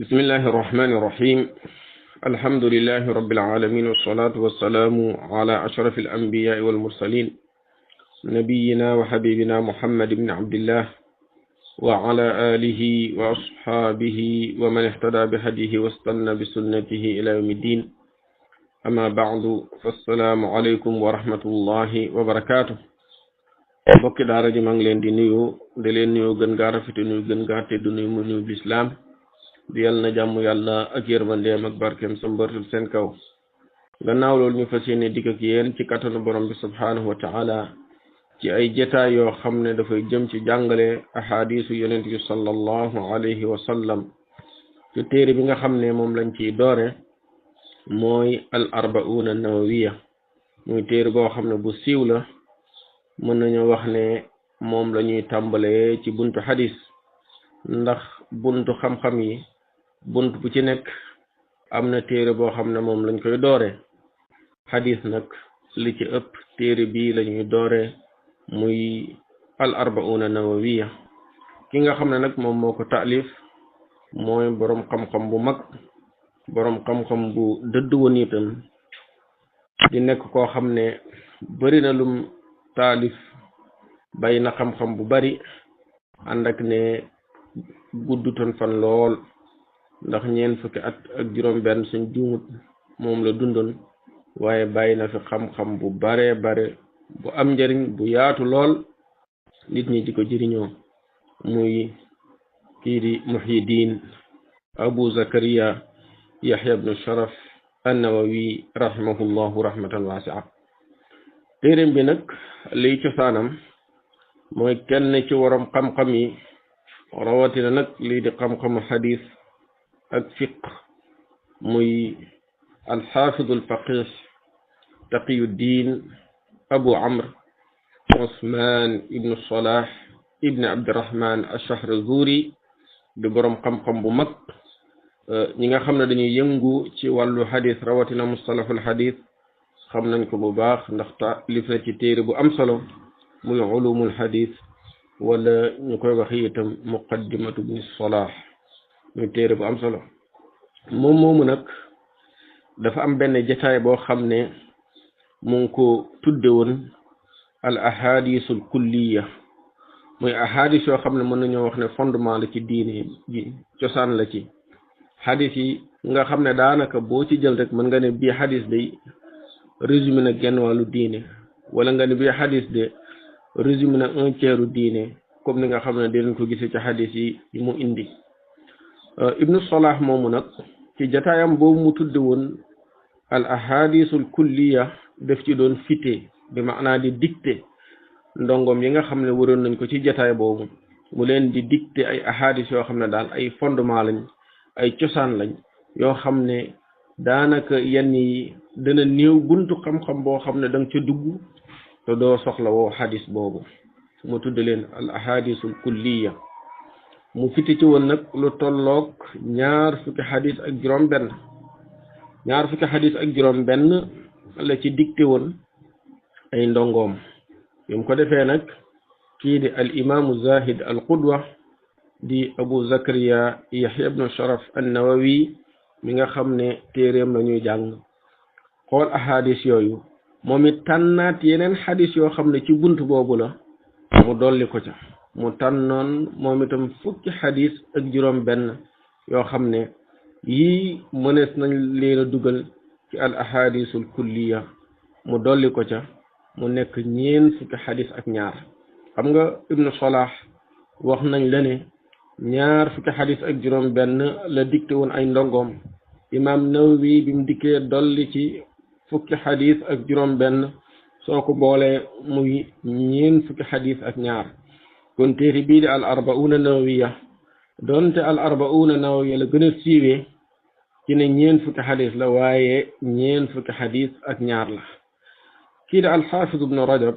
بسم الله الرحمن الرحيم الحمد لله رب العالمين والصلاة والسلام على أشرف الأنبياء والمرسلين نبينا وحبيبنا محمد بن عبد الله وعلى آله وأصحابه ومن اهتدى بهديه واستنى بسنته إلى يوم الدين أما بعد فالسلام عليكم ورحمة الله وبركاته mbokki daara ji maa ngi leen di nuyu di leen nuyu gën gaa rafet nuyu gën gaa tedd nuyu mu nuyu lislaam di yàlla na jàmm yàlla ak yërmandeem ak barkeem sa mbërtul seen kaw gannaaw loolu ñu fas yéene dikk ak yéen ci kattanu borom bi subhaanahu wa taala ci ay jataay yoo xam ne dafay jëm ci jàngale ahadisu yonent bi sallallahu alayhi wa sallam ci téere bi nga xam ne moom lañ ciy doore mooy al arbauna nawawiya muy téere boo xam ne bu siiw la mën nañu wax ne moom la ñuy tàmbalee ci buntu xadis ndax buntu xam-xam yi bunt bu ci nekk am na téere boo xam ne moom lañ koy doore xadis nag li ci ëpp téere bii la ñuy doore muy al arbauna nawawiya ki nga xam ne nag moom moo ko taalif mooy boroom xam-xam bu mag boroom xam-xam bu dëdd woon itam di nekk koo xam ne bari na lum taalif bay na xam-xam bu bari ànd ak ne guddutoon fan lool ndax ñeent fukki at ak juróom benn suñ juumut moom la dundoon waaye bàyyi na fi xam-xam bu bare bu am njëriñ bu yaatu lool nit ñi di ko jëriñoo muy kii di Muhyiddin Abu Zakariya Yahya ibn Sharaf an-Nawawi rahimahullahu rahmatan wasi'a téereem bi nag liy cosaanam mooy kenn ci waroom xam-xam yi rawatina nag lii di xam-xamu xadis ak fiq muy alxaafidu alfaqih taqiyuddin abu amr usman ibnu salah ibni abdirahman ash-Shahrazuri di boroom xam-xam bu mag ñi nga xam ne dañuy yëngu ci wàllu xadis rawatina mustalahul xadis xam nañ ko bu baax ndax taalif na ci téere bu am solo muy ulumul xadis wala ñu koy wax itam muqaddimatu ibn salah muy téere bu am solo moom moomu nag dafa am benn jataay boo xam ne mu ngi ko tudde woon al ahadisul kulliya muy ahadis yoo xam ne mën nañoo wax ne fondement la ci diine ji cosaan la ci xadis yi nga xam ne daanaka boo ci jël rek mën nga ne bii xadis day résumé na genn wàllu diine wala nga ne bii xadis de résumé na un tiers diine comme ni nga xam ne dinañ ko gisee ci xadis yi mu indi ibnu salah moomu nag ci jataayam boobu mu tudde woon al ahadisul kulliya def ci doon fite bi maanaa di dicté ndongom yi nga xam ne waroon nañ ko ci jataay boobu mu leen di dicté ay ahadis yoo xam ne daal ay fondement lañ ay cosaan lañ yoo xam ne daanaka yenn yi dana néew buntu xam-xam boo xam ne da nga ca dugg te doo soxla woo xadis boobu mu tudd leen al ahadisul kulliya mu fiti ci woon nag lu tolloog ñaar fukki xadis ak juróom benn la ci dicté woon ay ndongoom bi mu ko defee nag kii di al imaamu zahid al qudwa di abu zakariya yahya ibnu sharaf an-nawawi mi nga xam ne téeréem la ñuy jàng xool ahadis yooyu moom it tànnaat yeneen xadis yoo xam ne ci bunt boobu la mu dolli ko ca mu tànnoon moom itam fukki xadis ak juróom benn yoo xam ne yii mënees nañ leen a dugal ci al ahadisul kulliya mu dolli ko ca mu nekk ñeen fukki xadis ak ñaar xam nga ibnu salah wax nañ la ne ñaar fukki xadis ak juróom benn la dicté woon ay ndongoom imam Nawawi bi mu dikkee dolli ci fukki xadis ak juróom benn soo ko boolee muy ñeen fukki xadis ak ñaar kon téere bii di al arbauna nawawiya doonte al arbauna nawawiya la gën a siiwee ci ne ñeen fukki xadis la waaye ñeen fukki xadis ak ñaar la kii di alxaafid ibnu rajab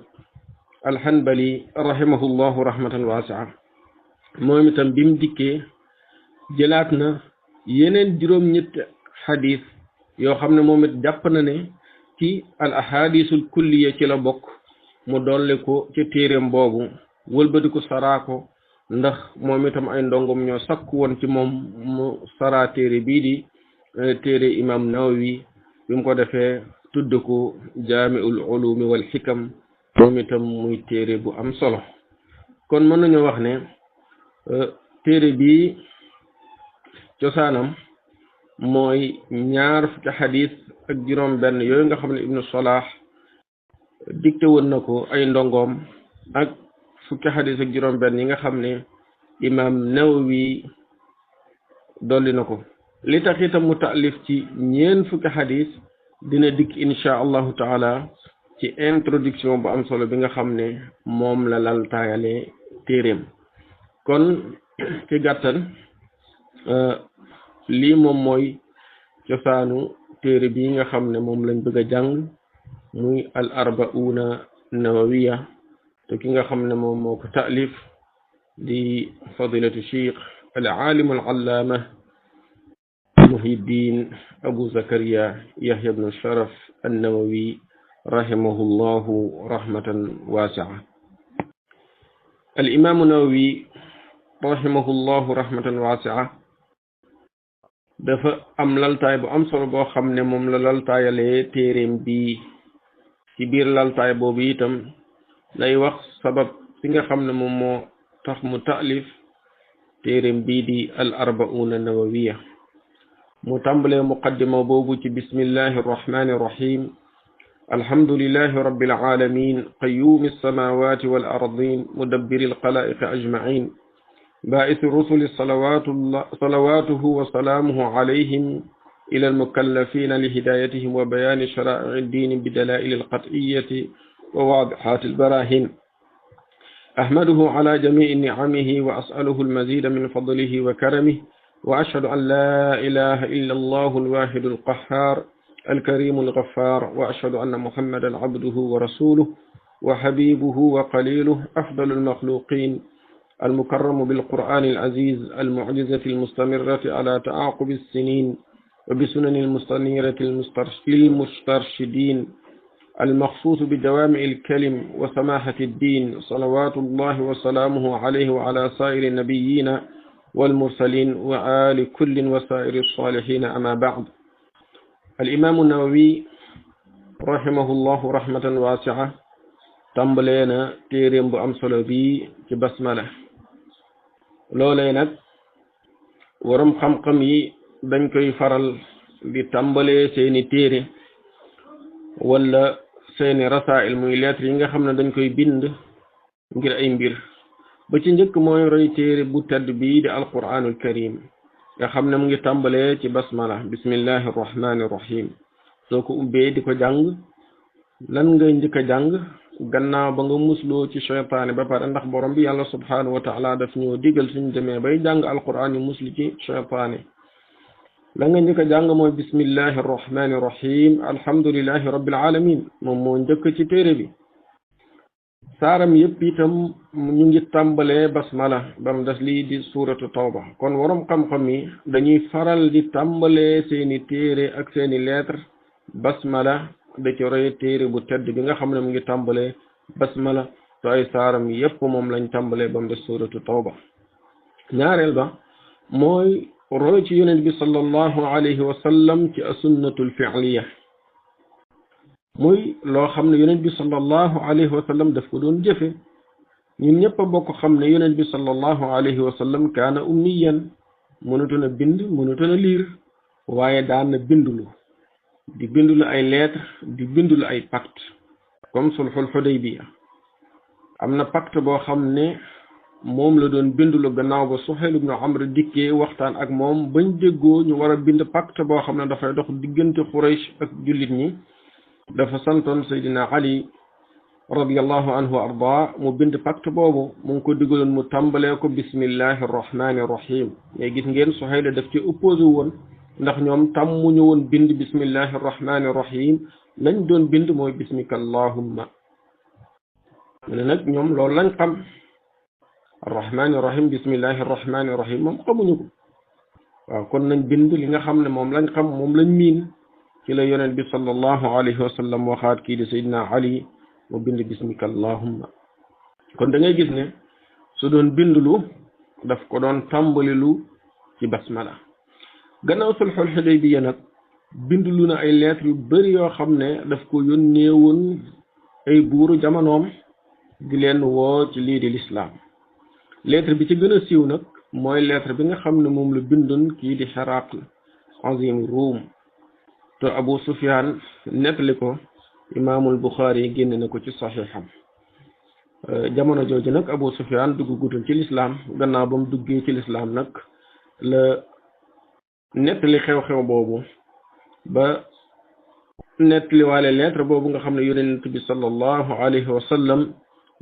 alhanbali rahimahullahu rahmatan waasi'a moom itam bi mu dikkee jëlaat na yeneen juróom-ñett xadis yoo xam ne moom it jàpp na ne ci al ahadisul kulliya ci la bokk mu dolli ko ci téeréem boobu wëlbadi ko saraako ndax moom itam ay ndongom ñoo sakku woon ci moom mu sara téere bii di téere imam Nawawi bi mu ko defee tudd ko jaami'ul ulumi wal xikam moom itam muy téere bu am solo kon mën nañu wax ne téere bi cosaanam mooy ñaar fukki xadis ak juróom benn yooyu nga xam ne ibnu Salah dicté woon na ko ay ndongoom ak fukki xadis ak juróom benn yi nga xam ne imam Nawawi dolli na ko li tax itam mu taalif ci ñeen fukki xadis dina dikk insha allahu taala ci introduction bu am solo bi nga xam ne moom la lal taayale téeréem kon ci gàttal lii moom mooy cosaanu téere bi nga xam ne moom lañ bëgg a jàng muy al arbauna nawawiya te ki nga xam ne moom moo ko taalif di fadilatu cheikh al alim al allama muhiddin abu zakariya yahya ibnu sharaf an nawawi rahimahullahu rahmatan wasia al imaamu nawawi rahimahullahu rahmatan wasia dafa am laltaay bu am solo boo xam ne moom la laltaayalee téeréem bi ci biir laltaay boobu itam lay wax sabab si nga xam ne moom moo tax mu taalif téeréem bii di al arbauna nawawiya mu tàmbalee muqaddima boobu ci bismillahi arrahmani irrahim alhamdulillahi rabbil alamin qayyumi alsamawati wal ardin mudabbiri alxalaiqi ajmain باعث الرسل صلواته وسلامه عليهم إلى المكلفين لهدايتهم وبيان شرائع الدين بدلائل القطعية وواضحات البراهين أحمده على جميع نعمه وأسأله المزيد من فضله وكرمه وأشهد أن لا إله إلا الله الواحد القهار الكريم الغفار وأشهد أن محمدا عبده ورسوله وحبيبه وقليله أفضل المخلوقين المكرم بالقرآن العزيز المعجزة المستمرة على تعاقب السنين وبسنن المستنيرة للمسترشدين المخصوص بدوامع الكلم وسماحة الدين صلوات الله وسلامه عليه وعلى سائر النبيين والمرسلين وآل كل وسائر الصالحين أما بعد الإمام النووي رحمه الله رحمة واسعة تمبلينا تيريم بو أم solo bi ci basmala loolee nag waram xam-xam yi dañ koy faral di tàmbalee seeni téere wala seeni rasail muy lettre yi nga xam ne dañ koy bind ngir ay mbir ba ci njëkk mooy roy téere bu tedd bii di alquranul karim nga xam ne mu ngi tàmbalee ci basmala bismillahi arrahmani irrahim soo ko ubbee di ko jàng lan ngay njëkk a jàng gannaaw ba nga musloo ci cheytaane ba pare ndax borom bi yàlla subhanahu wa taala daf ñoo digal suñu demee bay jàng alquran yu musli ci cheytaane la nga njëkk a jàng mooy bismillahi arrahmani irrahim alhamdulillahi rabbil alamin moom moo njëkk ci téere bi saaram yëpp itam ñu ngi tàmbalee basmala bam des lii di suuratu tawba kon warom xam-xam yi dañuy faral di tàmbalee seeni téere ak seeni lettre basmala da ci roy téere bu tedd bi nga xam ne mu ngi tàmbalee basmala to ay saaram yëpp moom lañ tàmbalee bam des suuratu tawba ñaareel ba mooy roy ci yonent bi sallallahu alayhi wa sallam ci asunnatul fi'liya muy loo xam ne yonent bi sallallahu alayhi wa sallam daf ko doon jëfe ñun ñëpp a bokk xam ne yonent bi sallallahu alayhi wa sallam kaana ummiyan mënutoon a bind mënutoon a liir waaye daan na bindulu di bindulu ay lettre di bindulu ay pacte comme sulhul Hudaybiya am na pacte boo xam ne moom la doon bindulu gannaaw ba Suhayl ibn Amr dikkee waxtaan ak moom bañ déggoo ñu war a bind pacte boo xam ne dafay dox diggante Quraysh ak jullit ñi dafa santoon Seydina Ali radiyallahu anhu wa arda mu bind pacte boobu mu ngi ko digaloon mu tàmbalee ko bismillahi arrahmani irrahim mais gis ngeen Suhayl daf ci opposé woon ndax ñoom tàmmuñu woon bind bismillahi arrahmani irrahim lañ doon bind mooy bismika allahumma mu ne nag ñoom loolu lañ xam arrahmani irrahim bismillahi arrahmani irrahim moom xamuñu ko waaw kon nañ bind li nga xam ne moom lañ xam moom lañ miin ci la yonent bi sallallahu alayhi wa sallam waxaat kii di Seydina Ali mu bind bismika allahumma kon da ngay gis ne su doon bindlu daf ko doon tàmbalilu ci basmala gannaaw sulhul Hudaybiya nag bindulu na ay lettres yu bari yoo xam ne daf ko yónnee woon ay buuru jamonoom di leen woo ci lii di lislaam lettre bi ci gën a siiw nag mooy lettre bi nga xam ne moom la bindoon kii di Hiraql azim Ruum te Abu Sufyaan nettali ko imaamul Buxaari génne na ko ci saxiixam jamono jooju nag Abu Sufyaan dugg gutul ci lislaam gannaaw ba mu duggee ci lislaam nag la nettali xew-xew boobu ba nettali waale lettre boobu nga xam ne yonent bi sallallahu alayhi wa sallam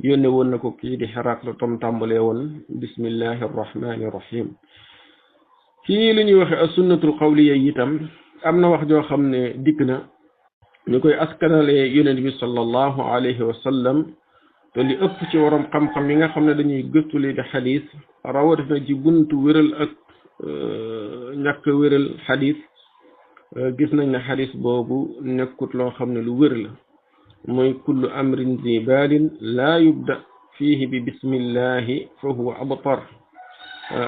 yónne woon na ko kii di Hiraql tom tàmbalee woon bismillahi arrahmani irrahim ci li ñuy waxe as-sunnatul qawliya itam am na wax joo xam ne dikk na ñu koy askanale yonent bi sallallahu alayhi wa sallam te li ëpp ci waroom xam-xam yi nga xam ne dañuy gëstu li di xadis rawatina ci buntu wéral ak ñàkk wéral xadis gis nañ ne xadis boobu nekkut loo xam ne lu wér la mooy kullu amrin zi baalin laa yubda fiihi bi bismillahi fa huwa abtar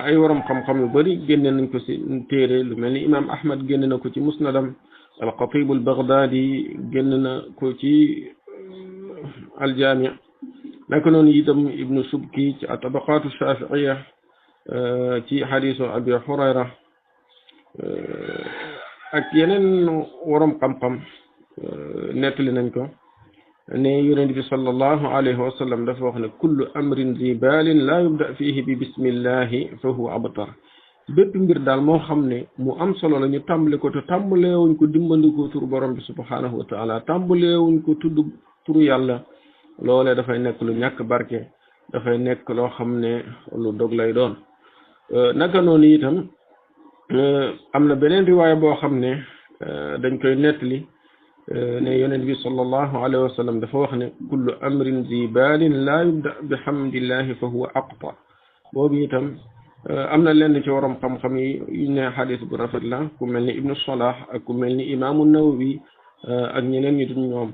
ay waroom xam-xam yu bari génne nañ ko ci téere lu mel ni imam ahmad génne na ko ci musnadam alxatibu albaghdadi génne na ko ci aljaami naka noonu itam ibnu subki ci tabaqaatu shafiiya ci xadisu abi hurayra ak yeneen waroom xam-xam nettali nañ ko ne yonent bi sallallahu alayhi wa sallam dafa wax ne kullu amrin zi baalin laa yubda fiihi bi bismillahi fa huwa abtar bépp mbir daal moo xam ne mu am solo la ñu tàmbale ko te tàmbaleewuñ ko dimbandikoo turu borom bi subhanahu wa taala tàmbaleewuñ ko tudd turu yàlla loolee dafay nekk lu ñàkk barke dafay nekk loo xam ne lu dog lay doon naka noonu itam am na beneen riwaaya boo xam ne dañ koy nettali ne yonent bi sallallahu alayhi wa sallam dafa wax ne kullu amrin zi baalin laa yubda bihamdillahi fa huwa aqta boobu itam am na lenn ci waroom xam-xam yi yu ne xadis bu rafet la ku mel ni ibnu Salah ak ku mel ni imaamu Nawawi ak ñeneen ñi dul ñoom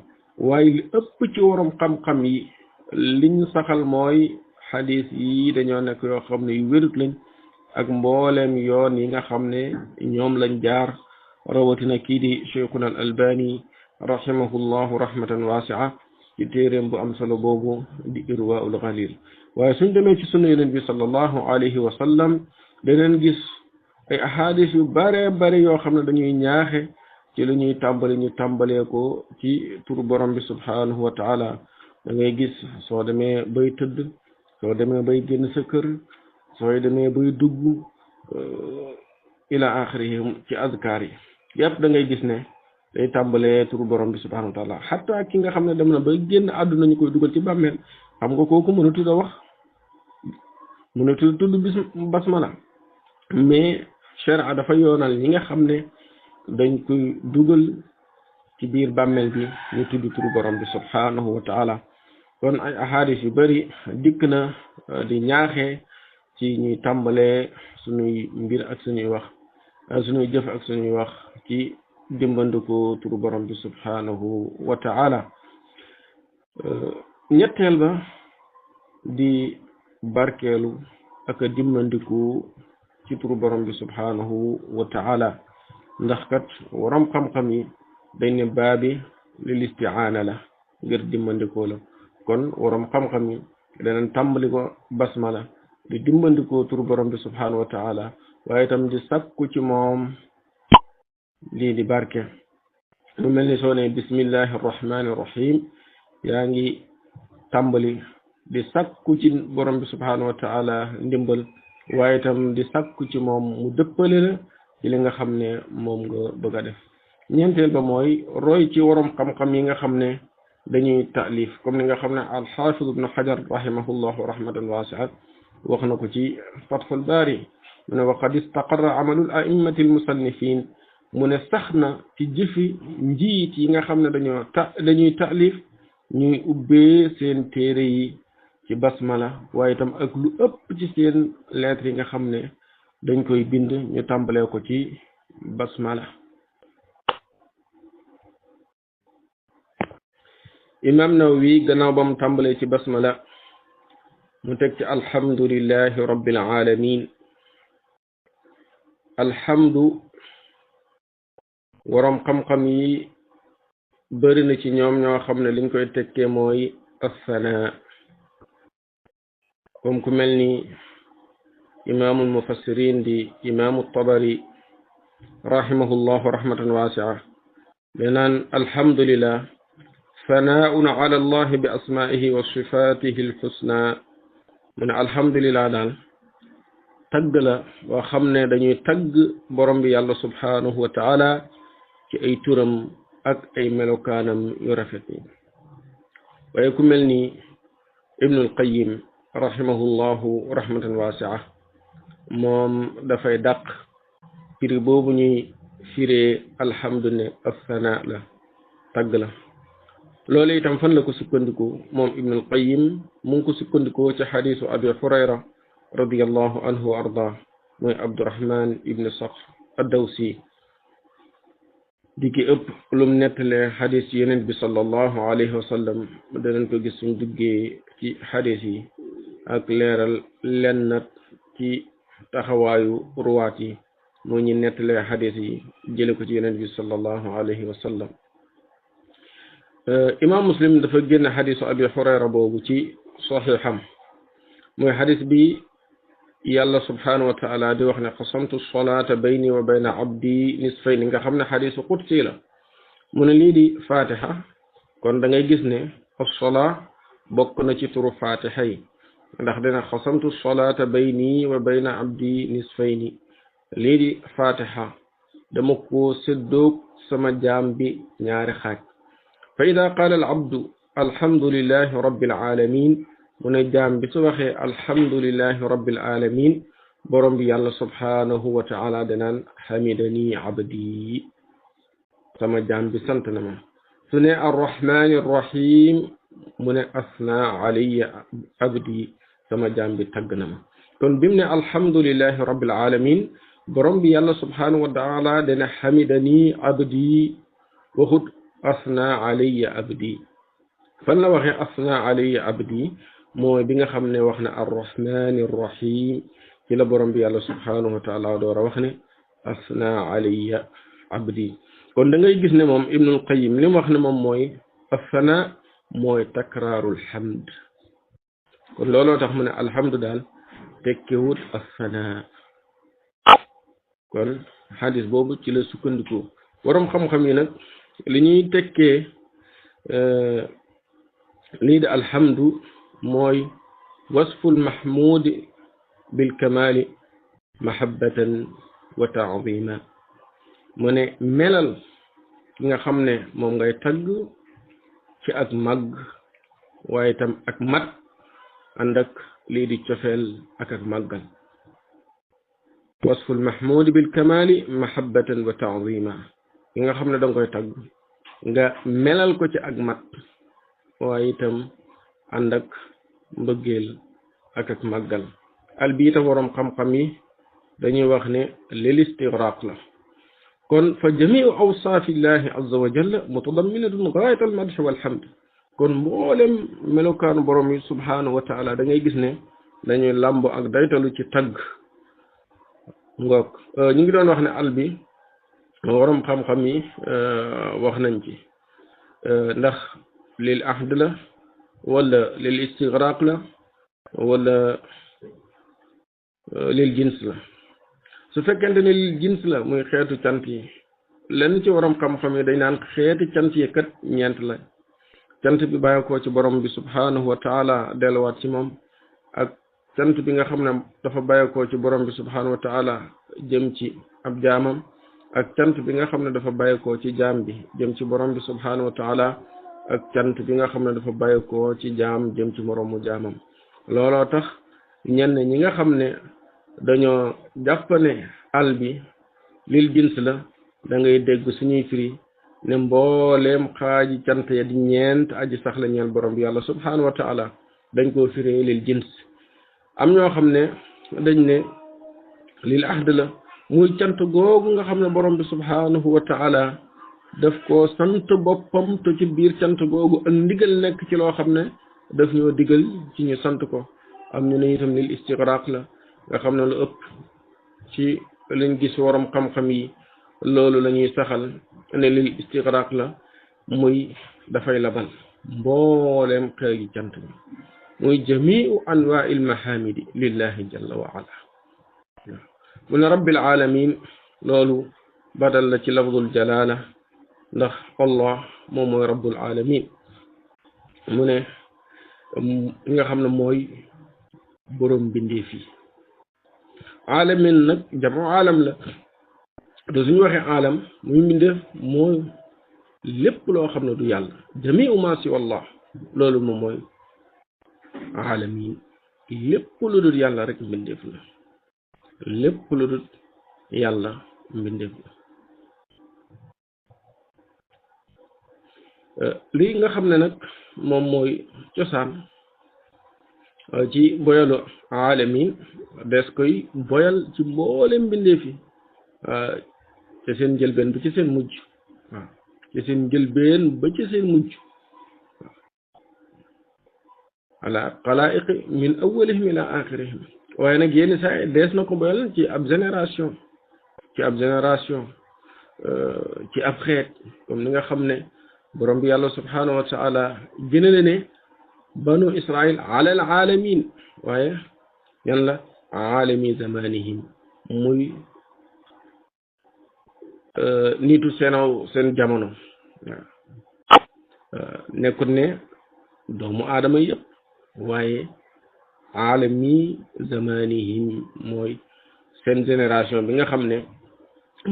waaye li ëpp ci waroom xam-xam yi liñ saxal mooy xadis yi dañoo nekk yoo xam ne yu wérut lañ ak mbooleem yoon yi nga xam ne ñoom lañ jaar rawatina kii di cheikhuna al albani rahimahullahu rahmatan wasia ci téeréem bu am solo boobu di irwaul ghalil waaye suñ demee ci sunna yonent bi sallallahu alayhi wa sallam daneen gis ay ahadis yu bare bare yoo xam ne dañuy ñaaxe ci lu ñuy tàmbali ñu tàmbalee ko ci turu borom bi subhanahu wa taala da ngay gis soo demee bay tëdd soo demee bay génn sa kër sooy demee bay dugg ila axirihim ci azkar yi yëpp da ngay gis ne day tàmbalee turu borom bi subhanahu wa taala xataa ki nga xam ne dem na bay génn àdduna ñu koy dugal ci bàmmeel xam nga kooku mënatul a wax mënatul tudd basmala mais sharia dafa yoonal ñi nga xam ne dañ koy dugal ci biir bàmmeel bi ñu tudd turu borom bi subhanahu wa taala kon ay ahadis yu bari dikk na di ñaaxee ci ñuy tàmbalee suñuy mbir ak suñuy wax suñuy jëf ak suñuy wax ci dimbandiko turu borom bi subhanahu wa taala ñetteel ba di barkeelu ak dimbandiku ci turu borom bi subhanahu wa taala ndax kat waram xam-xam yi dañ ne baabi lil istiaana la ngir dimbandikoo la kon waram xam-xam yi danañ tàmbali ko basmala di dimbandikoo turu borom bi subhanahu wa taala waaye itam di sakku ci moom lii di barke mu mel ni soo ne bismillahi arrahmani irrahim yaa ngi tàmbali di sakku ci borom bi subhanahu wa taala ndimbal waaye itam di sakku ci moom mu dëppale la ci li nga xam ne moom nga bëgg a def ñeenteel ba mooy roy ci warom xam-xam yi nga xam ne dañuy taalif comme ni nga xam ne alxaafid ibnu xajar rahimahullahu rahmatan waasiat wax na ko ci fatxul baari mu ne wa qad istaqarra amalul a'immati almusannifin mu ne sax na ci jëfi njiit yi nga xam ne dañuy taalif ñuy ubbee seen téere yi ci basmala waaye itam ak lu ëpp ci seen lettre yi nga xam ne dañ koy bind ñu tàmbalee ko ci basmala imam Nawawi gannaaw ba mu tàmbalee ci basmala mu teg ci alhamdulillahi rabbil alamin. alhamdu waroom xam-xam yi bëri na ci ñoom ñoo xam ne liñ koy tekkee mooy assanaa, comme ku mel ni imaamul mufassirin di imaamu tabari rahimahullahu rahmatan waasi'a benaan alhamdulillah sanaaun ala allahi bi asmaihi wa sifatihi alxusna. mu ne alhamdulillah daal tagg la boo xam ne dañuy tagg borom bi yàlla subhanahu wa taala ci ay turam ak ay melokaanam yu rafet yi. waaye ku mel ni ibnul qayyim rahimahullahu rahmatan waasi'a moom dafay dàq firi boobu ñuy firee alhamdu ne assanaa la, tagg la. loolu itam fan la ko sukkandiku moom ibnul qayyim mu ngi ko sukkandikoo ci xadisu abi hurayra radiyallahu anhu wa arda mooy abdurahman ibn sakhr ad-dawsi di ki ëpp lum nettalee xadis yeneen bi sallallahu alayhi wa sallam. danañ ko gis suñ duggee ci xadis yi ak leeral lennat ci taxawaayu ruwaat yi moo ñu nettalee xadis yi jële ko ci yeneen bi sallallahu alayhi wa sallam. imam muslim dafa génn xadisu abi hurayra boobu ci saxiixam mooy xadis bi yàlla subhanahu wa taala di wax ne qasamtu solata bayni wa bayna abdi nisfayni, nga xam ne xadisu qudsi la. mu ne lii di fatiha kon da ngay gis ne as-sola bokk na ci turu fatiha yi, ndax dina qasamtu solata bayni wa bayna abdi nisfayni. lii di fatiha dama ko séddoog sama jaam bi ñaari xaaj. fa ida qaala al abdu alhamdulillahi rabbil alamin, mu ne jaam bi su waxee alhamdulillahi rabbil alamin, borom bi yàlla subhanahu wa taala danaan hamidani abdi, sama jaam bi sant na ma. su ne arrahmani arrahim, mu ne asna alayya abdi, sama jaam bi tagg na ma. kon bimu ne alhamdulillahi rabbil alamin, borom bi yàlla subhanahu wa taala dana hamidani abdi, waxut asna alayya abdi. fan la waxee asna alayya abdi mooy bi nga xam ne wax na arrahmani arrahim, ci la borom bi yàlla subhanahu wa taala door a wax ne asna alayya abdi. kon da ngay gis ne moom ibnul qayyim li mu wax ne moom mooy assana mooy takraarul hamd. kon looloo tax mu ne alhamdu daal tekkewut assana. kon xadis boobu ci la sukkandiku. borom xam-xam yi nag li ñuy tekkee lii di alhamdu mooy wasful mahmudi bil kamali mahabbatan wa taadima. mu ne melal ki nga xam ne moom ngay tagg ci ak màgg waaye tam ak mat ànd ak lii di cofeel ak màggal. wasful mahmudi bil kamali mahabbatan wa taadima, ki nga xam ne danga koy tagg nga melal ko ci ak mat waaye itam ànd ak mbëggeel ak màggal. al bi itam waroom xam-xam yi dañuy wax ne lil istigraq la. kon fa jamiu awsaafillahi azza wa jalla mutadamminatun gaayat al madh wal hamd. kon mboolem melokaanu borom yi subhanahu wa taala da ngay gis ne dañuy làmbo ak daytalu ci tagg ngoog. ñu ngi doon wax ne al bi waroom xam-xam yi wax nañ ci ndax lil ahd la wala lil istigraq la wala lil jins la. su fekkente ne lil jins la muy xeetu cant yi, lenn ci waroom xam-xam yi dañ naan xeeti cant yi kat ñeent la. cant bi bàyyi ko ci borom bi subhanahu wa taala delluwaat ci moom, ak cant bi nga xam ne dafa bàyyi ko ci borom bi subhanahu wa taala jëm ci ab jaamam, ak cant bi nga xam ne dafa bàyyeekoo ci jaam bi jëm ci borom bi subhanahu wa taala, ak cant bi nga xam ne dafa bàyyeekoo ci jaam jëm ci moroomu jaamam. looloo tax ñenn ñi nga xam ne dañoo jàpp ne al bi lil jins la, da ngay dégg suñuy firi ne mbooleem xaaji cant ya di ñeent aji sax la ñeel borom bi yàlla subhanahu wa taala, dañ koo firee lil jins. am ñoo xam ne dañ ne lil ahd la, muy cant googu nga xam ne borom bi subhanahu wa taala daf koo sant boppam, te ci biir cant googu ak ndigal nekk ci loo xam ne daf ñoo digal ci ñu sant ko. am ñu ne itam lil istigraq la nga xam ne lu ëpp ci liñ gis waram xam-xam yi loolu la ñuy saxal ne lil istigraq la muy dafay labal mbooleem xeegi cant bi muy jamiu anwaa'il mahamidi lillahi jalla wa ala mu ne rabbil alamin loolu badal la ci lafdul jalala ndax allah moom mooy rabbul alamin mu ne nga xam ne mooy borom bindeef yi alamin nag jamu alam la te suñu waxee alam muy mbindeef mooy lépp loo xam ne du yàlla jamiu ma si wallah loolu moom mooy alamin lépp lu dul yàlla rek mbindeef la lépp lu dul yàlla mbindeef la lii nga xam ne nag moom mooy cosaan ci boyalu alamin des koy boyal ci mboolem mbindeef yi ci seen njëlbeen ba ci seen mujj waaw ci seen njëlbeen ba ci seen mujj ala xalaa'iqi min awwalihim ila axirihim waaye nag yenn saa dees na ko boyal ci ab génération ci ab xeet comme ni nga xam ne borom bi yàlla subhanahu wa taala gënale ne banu israil ala al alamin waaye yan la alami zamanihim muy nitu seen jamono waaw nekkut ne doomu aadama yëpp waaye alami zamanihim mooy seen génération bi nga xam ne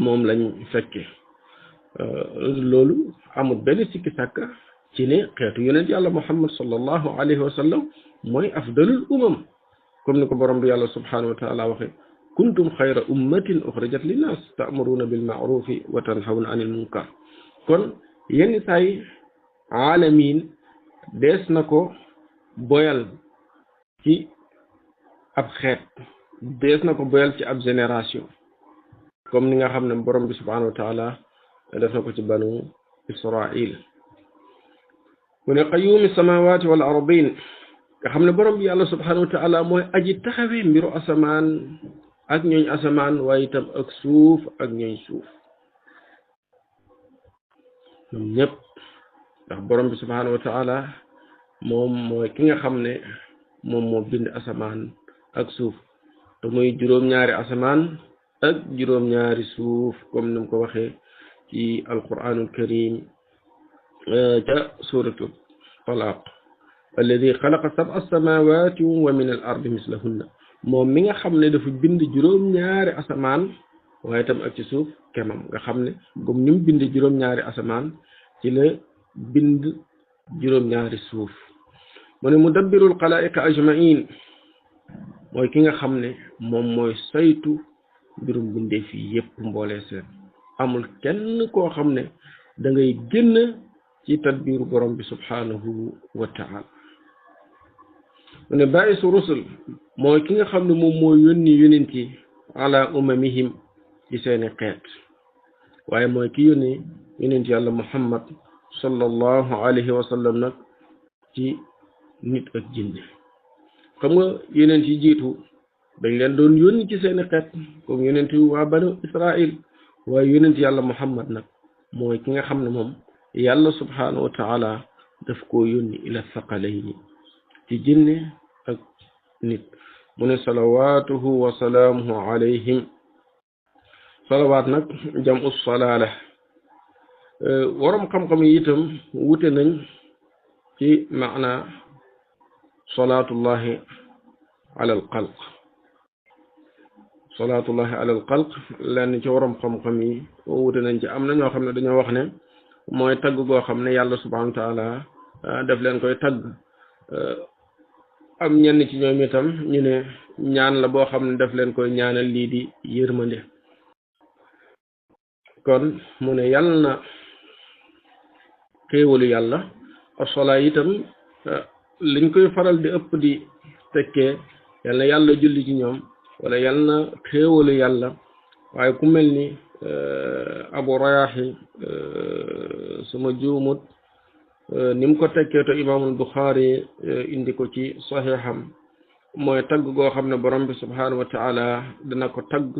moom lañ fekke loolu amul benn sikki sàkka ci ne xeetu yonent yàlla muhammad sallallahu alayhi wa sallam mooy afdalul umam comme ni ko borom bi yàlla subhanahu wa taala waxe kuntum xayra ummatin uxrijat linnas ta'muruna bil ma'rufi wa tanhawna anil munkar kon yenn saay alamin dees na ko boyal ci ab xeet dees na ko boyal ci ab génération comme ni nga xam ne borom bi subhanahu wa taala def na ko ci banu israil mu ne qayyumi samawati wal ardin nga xam ne borom bi yàlla subhanahu wa taala mooy aji taxawee mbiru asamaan ak ñooñ asamaan waaye itam ak suuf ak ñooñ suuf ñoom ñëpp ndax borom bi subhanahu wa taala moom mooy ki nga xam ne moom moo bind asamaan ak suuf te muy juróom-ñaari asamaan ak juróom-ñaari suuf comme ni mu ko waxee ci alquranul karim ca suratul talaq alladi xalaqa sab'a samawati wa min al ardi mislahunna moom mi nga xam ne dafa bind juróom-ñaari asamaan waaye itam ak ci suuf kemam nga xam ne comme ni mu bind juróom-ñaari asamaan ci la bind juróom-ñaari suuf mu ne mudabbirul xalaa'iqa ajmain mooy ki nga xam ne moom mooy saytu mbirum bindee fii yépp mboolee seen amul kenn koo xam ne da ngay génn ci tadbiru borom bi subhanahu wa taala mu ne baa'isu rusul mooy ki nga xam ne moom mooy yónni yonent yi ala umamihim ci seeni xeet waaye mooy ki yónni yonent yàlla muhammad sallallahu alayhi wa sallam nag ci nit ak jinne xam nga yonent yi jiitu dañ leen doon yónni ci seeni xeet comme yonent yi waa banu israil waaye yonent yàlla muhammad nag mooy ki nga xam ne moom yàlla subhanahu wa taala daf koo yónni ila thaqalayni ci jinne ak nit mu ne salawatuhu wa salaamuhu alayhim salawaat nag jamu salaala waram xam-xam yi itam wute nañ ci maana salaatullahi ala al xalq salaatullahi ala al xalq lenn ci waram xam-xam yi wute nañ ci am na ñoo xam ne dañoo wax ne mooy tagg goo xam ne yàlla subhanahu wa taala def leen koy tagg am ñenn ci ñoom itam ñu ne ñaan la boo xam ne def leen koy ñaanal lii di yërmande kon mu ne yàlla na xéewalu yàlla asolaa itam liñ koy faral di ëpp di tekkee yàlla na yàlla julli ci ñoom wala yàlla na xéewalu yàlla waaye ku mel ni abu rayaaxi suma juumut ni mu ko tekkee to imaamul buxaari indi ko ci saxiixam mooy tagg goo xam ne borom bi subhanahu wa taala dana ko tagg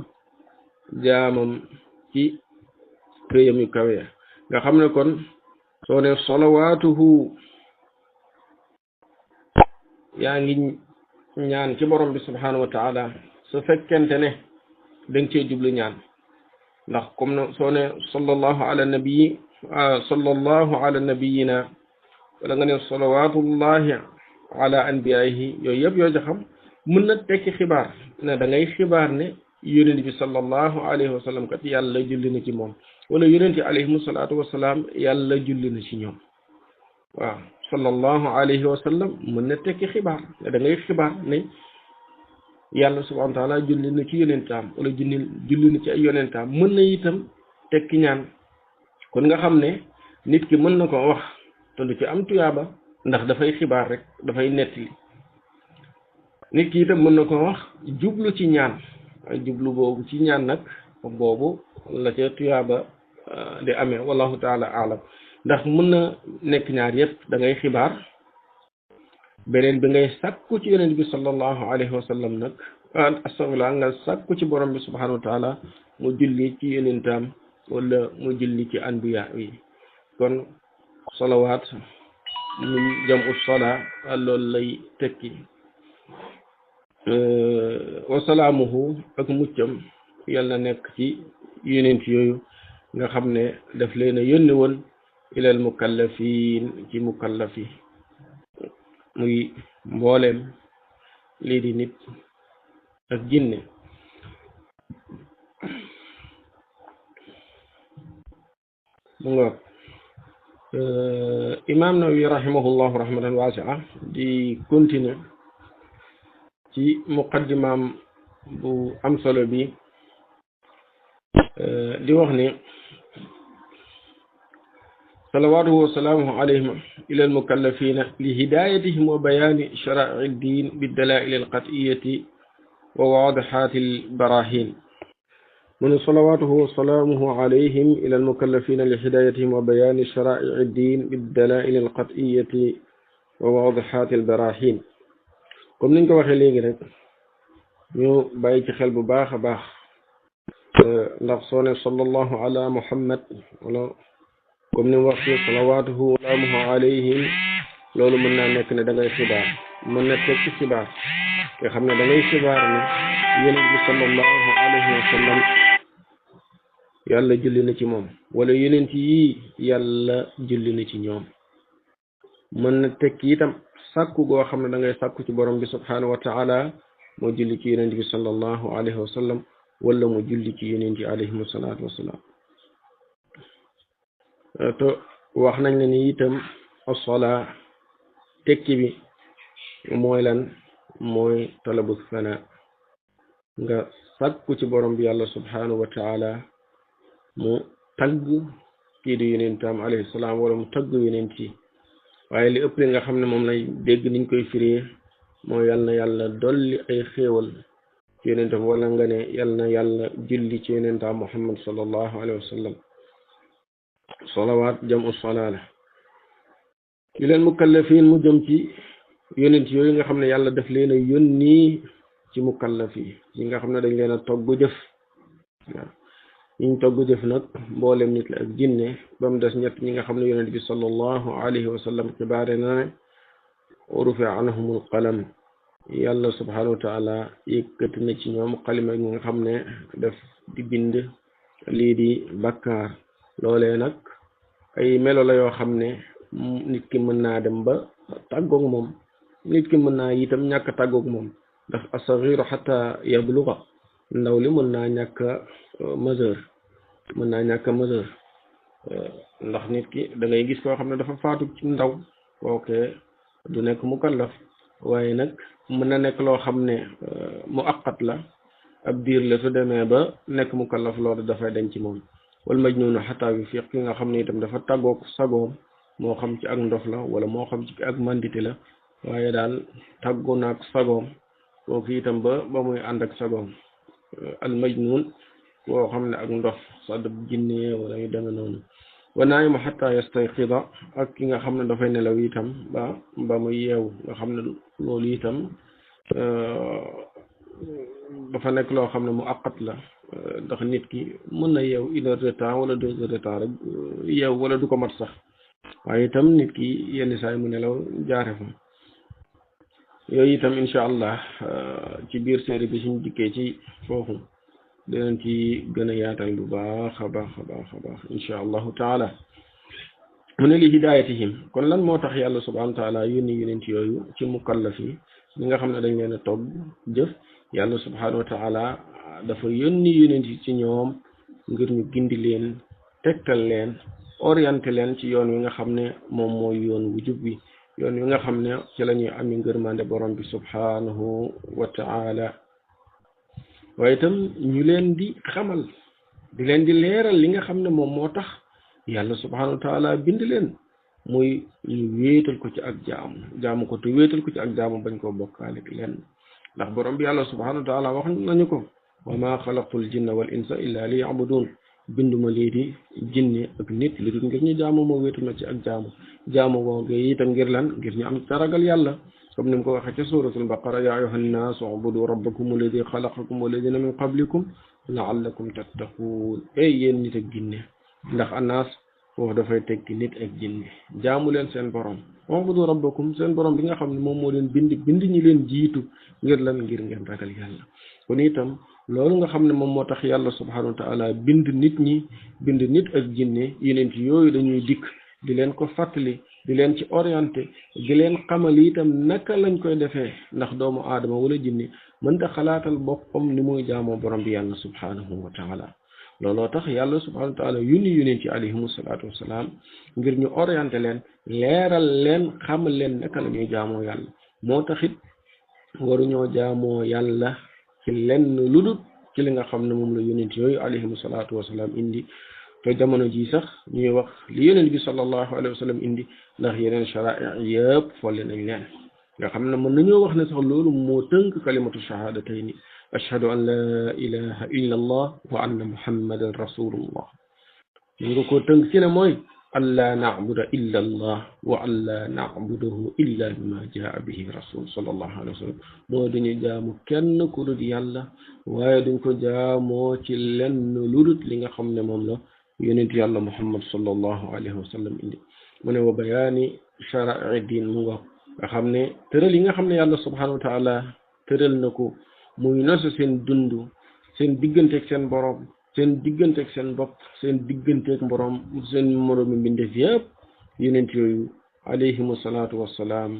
jaamam ci këyam yu kawe nga xam ne kon soo ne salawaatuhu yaa ngi ñaan ci borom bi subhanahu wa taala su fekkente ne danga cee jublu ñaan ndax comme ne soo ne sallallahu ala nabiyina wala nga ne salawatullahi ala anbiyaihi yooyu yëpp yoo ci xam mën na tekki xibaar ne da ngay xibaar ne yonent bi sallallahu alayhi wa sallam kat yàlla julli na ci moom wala yonent yi alayhimu salaatu wasalaam yàlla julli na ci ñoom waaw sallallahu alayhi wa sallam mën na tekki xibaar ne da ngay xibaar ne yàlla subhanahu wa taala julli na ci yonentaam wala julli na ci ay yonentaam mën na itam tekki ñaan kon nga xam ne nit ki mën na ko wax te du ci am tuyaaba ndax dafay xibaar rek dafay nettali nit ki itam mën na ko wax jublu ci ñaan jublu boobu ci ñaan nag boobu la ca tuyaaba di amee wallahu taala alam ndax mën na nekk ñaar yëpp da ngay xibaar beneen bi ngay sàkku ci yonent bi sallallahu alayhi wa sallam nag astafurlah nga sàkku ci borom bi subhanahu wa taala mu julli ci yonentam wala mu julli ci anbiya yi kon salawaat mu jamu sola loolu lay tekki wasalaamuhu ak muccam yàlla na nekk ci yonent yooyu nga xam ne daf leen a yónni woon ilal mukallafin ci mukallafi muy mbooleem lii di nit ak jinne mu nga imam Nawawi rahimahullahu rahmatan waasi'a di continuer ci muqaddimaam bu am solo bi di wax ni salawaatuhu wa salaamuhu alayhim ila almukallafina li hidayatihim wa bayani shara'i ddin biddalail alqat'iyati wa waadihati albarahin من صلواته وسلامه عليهم إلى المكلفين لهدايتهم وبيان شرائع الدين بالدلائل القطعية وواضحات البراهين comme niñ ko waxee léegi rek ñu bàyyi ci xel bu baax a baax ndax soo ne sallallahu ala muhammad wala comme ni mu wax ci salawaatuhu wa salaamuhu alayhim loolu mën naa nekk ne da ngay xibaar mën na teg ci xibaar nga xam ne da ngay xibaar ne yonent bi sallallahu alayhi wa sallam yàlla julli na ci moom wala yonent yi yàlla julli na ci ñoom mën na tekki itam sàkku goo xam ne da ngay sàkku ci borom bi subhanahu wa taala moo julli ci yonent bi sallallahu alayhi wa sallam wala mu julli ci yonent yi alayhim salaatu wasalaam te wax nañ ne ni itam as-salaa tekki bi mooy lan mooy talabu sana nga sàkku ci borom bi yàlla subhanahu wa taala mu tagg kii di yonentam alayhi salaam wala mu tagg yonent yi waaye li ëpp li nga xam ne moom lay dégg niñ koy firee mooy yal na yàlla dolli ay xéewal ci yonentam wala nga ne yal na yàlla julli ci yonentam muhammad sallallahu alayhi wa sallam salawaat jamu salaala yu leen mukallafin mu jëm ci yonent yooyu nga xam ne yàlla daf leen a yónni ci mukallaf yi ñi nga xam ne dañ leen a togg jëf waaw ñiñ togg jëf nag mboolem nit la ak jinne ba mu des ñett ñi nga xam ne yonent bi sallallahu alayhi wa sallam xibaare na ne rufi'a anhumul qalam yàlla subhanahu wa taala yëkkati na ci ñoom xalima ñi nga xam ne daf di bind lii di bakkaar loolee nag ay melo la yoo xam ne nit ki mën naa dem ba tàggoog moom nit ki mën naa itam ñàkk tàggoog moom ndax as-saghiru hatta yabluga ndaw li mën naa ñàkk majeur ndax nit ki da ngay gis koo xam ne dafa faatu ci ndaw kooke du nekk mukallaf waaye nag mën na nekk loo xam ne muaqqat la ab diir la su demee ba nekk mukallaf loolu dafay dañ ci moom wal majnun hatta bi fiq ki nga xam ne itam dafa tàggoog sagoom moo xam ci ak ndof la wala moo xam ci ak mandité la waaye daal tàggoo naag sagoom kooku itam ba muy ànd ak sagoom al majnun koo xam ne ak ndof sadab jinne wala yu demee noonu wa naayima hatta yastayqida ak ki nga xam ne dafay nelaw itam ba muy yeewu nga xam ne loolu itam dafa nekk loo xam ne mu àqat la ndax nit ki mën na yeew 1 heure de temps wala 2 heures de temps rek yeew wala du ko mat sax waaye itam nit ki yenn saa yi mu nelaw jaare fa yooyu itam incha allah ci biir série bi suñ dikkee ci foofu dinañ ci gën a yaatal lu baax a baax a baax a baax incha allahu taala mu ne li hidayatihim kon lan moo tax yàlla subhanahu wa taala yónni yonent yooyu ci mukallaf yi ñi nga xam ne dañ leen a togg jëf yàlla subhanahu wa taala dafa yónni yonent yi ci ñoom ngir ñu gindi leen tegtal leen orienté leen ci yoon wi nga xam ne moom mooy yoon wu jub bi yoon wi nga xam ne ci la ñuy ami ngërmande borom bi subhanahu wa taala waaye itam ñu leen di xamal di leen di leeral li nga xam ne moom moo tax yàlla subhanahu wa taala bind leen muy ñu wéetal ko ci ak jaamu ko te wéetal ko ci ak jaamu bañ koo bokkaale ak leen ndax borom bi yàlla subhanahu wa taala wax nañu ko wa ma xalaqtul jinna wal insa illa li yabudun binduma lii di jinne ak nit li dul ngir ñu jaamu moo wéetu ma ci ak jaamu googee itam ngir lan ngir ñu am taragal yàlla comme ni mu ko waxee ca suratul baqara ya ayuha nnaas ubudu rabbakum alladi xalaqakum walladina min qablikum laallakum tattaquun yéen nit ak jinne ndax annaas foofu dafay tekki nit ak jinne jaamu leen seen borom ubudu rabbakum seen borom bi nga xam ne moom moo leen bind ñi leen jiitu ngir lan ngir ngeen ragal yàlla kon itam loolu nga xam ne moom moo tax yàlla subhanahu wa taala bind nit ñi bind nit ak jinne yeneen ci yooyu dañuy dikk di leen ko fàttali di leen ci orienté di leen xamal itam naka lañ koy defee ndax doomu aadama wala jinne mënta xalaatal boppam ni muy jaamoo borom bi yàlla subhanahu wa taala looloo tax yàlla subhanahu wa taala yónni ci alayhimu salaatu wasalaam ngir ñu orienté leen leeral leen xamal leen naka la ñuy jaamoo yàlla moo taxit waruñoo jaamoo yàlla ci lenn lu dul ci li nga xam ne moom la yonent yooyu alayhimu salaatu wasalaam indi te jamono ji sax ñuy wax li yonent bi sallallahu alayhi wa sallam indi ndax yeneen sharaa yëpp folle nañ leen nga xam ne mën nañoo wax ne sax loolu moo tënk kalimatu shahadatayni ashhadu an la ilaha illa allah wa anna muhammadan rasulullah ñu nga ko tënk ci ne mooy an la na'buda illa allah wa an la na'budahu illa bima jaa bihi rasul sallallahu alayhi wa sallam moo dañu jaamu kenn ku dul yàlla waaye duñ ko jaamoo ci lenn lu dul li nga xam ne moom la yonent yàlla muhammad sallallahu alayhi wa sallam indi mu ne wa bayaani shara'i diin mu nga xam ne tëral yi nga xam ne yàlla subhanahu wa taala tëral na ko muy nosu seen dund seen digganteeg seen borom seen digganteeg seen bopp seen digganteeg borom seen moroomi mbindeef yëpp yonent yooyu alayhimu salaatu wassalaam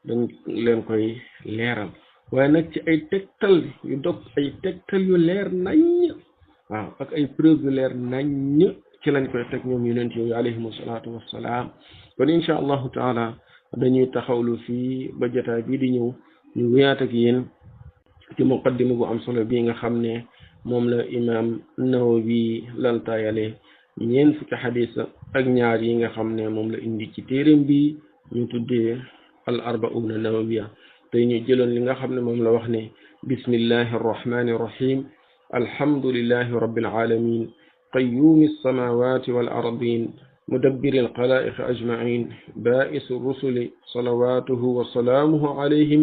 dañ leen koy leeral waaye nag ci ay tegtal yu dog ay tegtal yu leer naññ waaw ak ay preuve yu leer naññ ci lañ koy teg ñoom yonent yooyu alayhimu salaatu wassalaam kon incha allahu taala dañuy taxawlu fii ba jotaay bii di ñëw ñu wéyaat ak yéen ci muqaddima bu am solo bii nga xam ne moom la imam Nawawi lantaayale ñeent fukki xadis ak ñaar yi nga xam ne moom la indi ci téeréem bi ñu tuddee al arbauna nawawiya tey ñu jëloon li nga xam ne moom la wax ne bismillahi arrahmani irrahim alhamdulillahi rabbil alamin qayyumi alsamawati wal ardin مدبر الخلائق أجمعين بائس الرسل صلواته وسلامه عليهم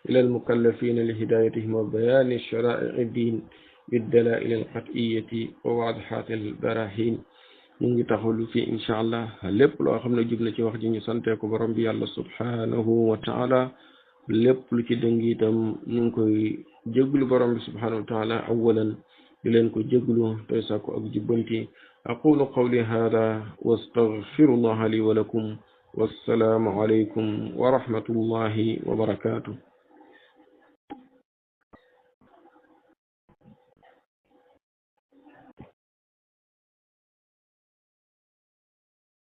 إلى المكلفين لهدايتهم وبيان الشرائع الدين بالدلائل القطعية وواضحات البراهين نيجي تخول في إن شاء الله lépp loo xam ne jub na ci wax ji ñu sante ko borom bi yàlla subhanahu wa ta'ala lépp lu ci dëng itam ñu ngi koy jéglu borom bi subhanahu wa ta'ala awalan di leen ko jéglu tey sàkku ak jubbanti أقول قولي هذا واستغفر الله لي ولكم والسلام عليكم ورحمة الله وبركاته